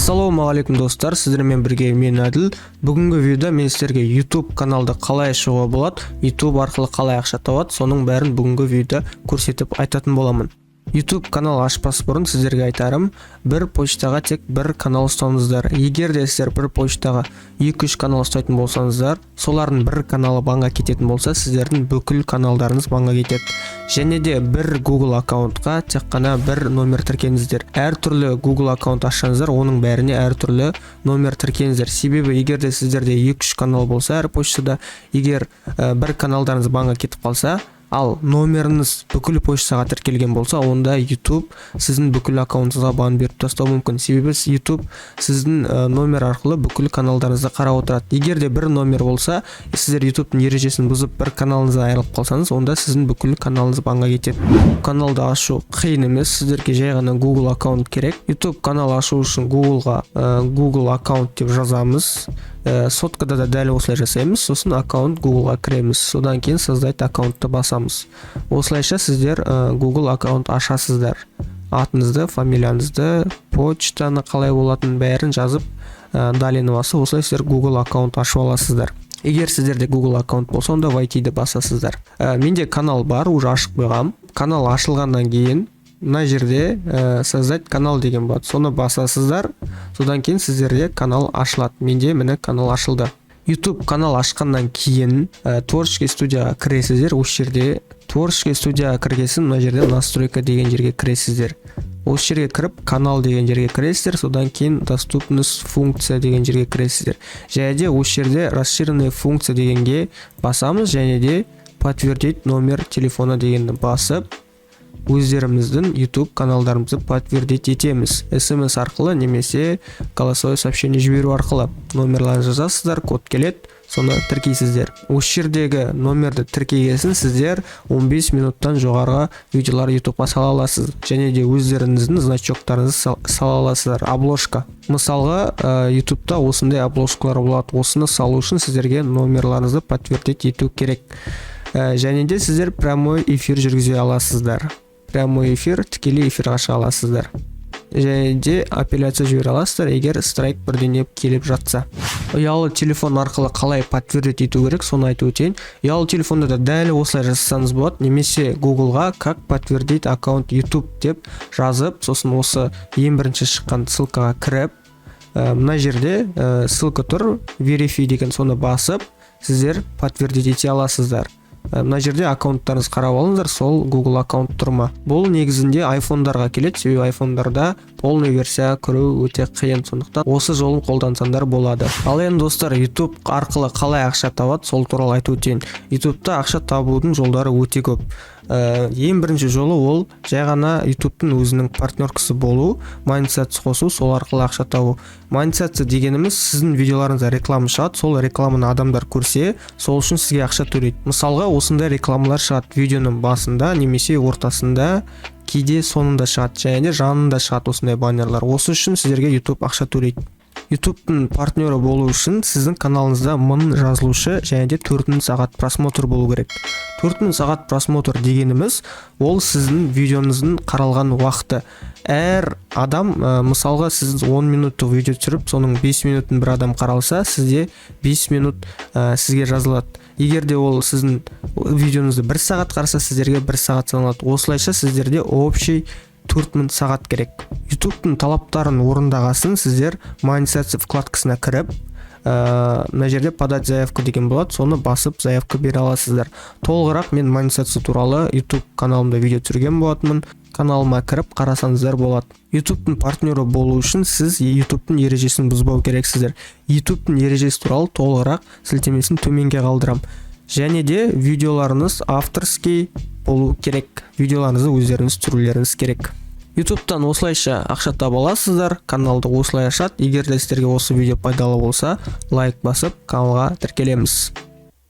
Ассалаумағалейкум достар, сіздермен бірге мен Әділ. Бүгінгі видеода мен сіздерге YouTube каналды қалай ашуға болады, YouTube арқылы қалай ақша табады, соның бәрін бүгінгі видеода көрсетіп айтатын боламын. YouTube канал ашпас бұрын сіздерге айтарым, бір почтаға тек бір канал ұстаңыздар. Егер де сіздер бір почтаға 2-3 канал ұстайтын болсаңыздар, солардың бір каналы банға кететін болса, сіздердің бүкіл каналдарыңыз банға кетеді. Және де бір Google аккаунтқа тек қана бір номер тіркеңіздер. Әртүрлі Google аккаунт ашсаңыздар, оның бәріне әртүрлі номер тіркеңіздер. Себебі егер де сіздерде 2-3 канал болса, әр почтада егер бір каналдарыңыз банға кетіп қалса, ал номеріңіз бүкіл почтаға тіркелген болса, онда YouTube сіздің бүкіл аккаунтыңызға бан беріп тастауы мүмкін. Себебі YouTube сіздің номер арқылы бүкіл каналдарыңызды қарап отырады. Егер де бір номер болса, сіздер YouTube'ның ережесін бұзып бір каналыңыздан айырылып қалсаңыз, онда сіздің бүкіл каналыңыз банға кетеді. Каналды ашу қиын емес, сіздерге жай ғана Google аккаунт керек. YouTube канал ашу үшін Googleға Google аккаунт деп жазамыз. Соткада да дәл осылай жасаймыз, сосын аккаунт Googleға кіреміз, содан кейін создать аккаунтты басамыз. Осылайша сіздер Google аккаунт ашасыздар. Атыңызды, фамилияңызды, почтаны қалай болатынын бәрін жазып, далені басып, осылай сіздер Google аккаунт ашып аласыздар. Егер сіздерде Google аккаунт болса, онда войти-ді басасыздар. Менде канал бар, уже ашып қойғам. Канал ашылғаннан кейін мына жерде создать канал деген болады. Соны басасыздар, содан кейін сіздерде канал ашылады. Менде міне канал ашылды. YouTube канал ашқаннан кейін творческий студияға кіресіздер. Осы жерде творческий студияға кіргесін, мына жерде настройка деген жерге кіресіздер. Осы жерге кіріп, канал деген жерге кіресіздер, содан кейін доступность функция деген жерге кіресіздер. Және де осы жерде расширенная функция дегенге басамыз, және де подтвердить номер телефона дегенді басып, өздеріміздің YouTube каналдарымызды подтвердить етеміз. SMS арқылы немесе голосовое сообщение жіберу арқылы номерларын жазасыздар, код келеді, соны тіркейсіздер. Осы жердегі номерді тіркегесін сіздер 15 минуттан жоғарғы видеолар YouTube'a сала аласыз. Және де өздеріңіздің значоктарыңызды сала аласыздар. Обложка. Мысалға, YouTube'да осындай обложкалар болады. Осыны салу үшін сіздерге номерларыңызды подтвердить ету керек. Және де сіздер прямой эфир жүргізе аласыздар. Прямой эфир, тікелей эфирға шыға аласыздар. Және де апелляция жібере аласыздар, егер страйк бірдеңе келіп жатса. Ұялы телефон арқылы қалай подтвердить ету керек, соны айтып өтейін. Ұялы телефонда да дәл осылай жазсаңыз болады, немесе Googleға как подтвердить аккаунт YouTube деп жазып, сосын осы ең бірінші шыққан ссылкаға кіріп, мына жерде ссылка тұр, verify деген, соны басып, сіздер подтвердить ете аласыздар. Мына жерде аккаунттарыңыз қарап алыңыздар, сол Google аккаунт тұрма. Бұл негізінде iPhone-дарға келеді, себебі iPhone-дарда полный версия кіру өте қиын, сондықтан осы жолын қолдансаңдар болады. Ал енді достар, YouTube арқылы қалай ақша табады, сол туралы айтып өтейін. YouTube-та ақша табудың жолдары өте көп. Ең бірінші жолы ол жай ғана YouTube-тың өзінің партнеркасы болу, монетизация қосу, сол арқылы ақша табу. Монетизация дегеніміз сіздің видеоларыңызда реклама шығады, сол рекламаны адамдар көрсе, сол үшін сізге ақша төлейді. Мысалға, осындай рекламалар шығады видеоның басында немесе ортасында, кейде соңында шығады, және де жанында шығады осындай баннерлар. Осы үшін сіздерге YouTube ақша төлейді. YouTube-тың партнері болу үшін сіздің каналыңызда 1000 жазылушы және де 4000 сағат просмотр болу керек. 4000 сағат просмотр дегеніміз ол сіздің видеоңыздың қаралған уақыты. Әр адам, мысалға сіз 10 минуттық видео түсіріп, соның 5 минутын бір адам қаралса, сізде 5 минут сізге жазылады. Егер де ол сіздің видеоңызды 1 сағат қараса, сіздерге 1 сағат саналады. Осылайша сіздерде общий 4000 сағат керек. YouTube-тың талаптарын орындағасын сіздер монетизация вкладкасына кіріп, мына жерде подать заявку деген болады, соны басып заявка бере аласыздар. Толығырақ мен монетизация туралы YouTube каналымда видео түсірген болатынмын. Каналыма кіріп қарасаңыздар болады. YouTube-тың партнері болу үшін сіз YouTube-тың ережесін бұзбау керексіздер. YouTube-тың ережесі туралы толығырақ сілтемесін төменге қалдырам. Және де видеоларыңыз авторский болу керек. Видеоларыңызды өздеріңіз түсірулеріңіз керек. YouTube-тан осылайша ақша таба аласыздар, каналды осылай ашады. Егер де сіздерге осы видео пайдалы болса, лайк басып, каналға тіркелеміз.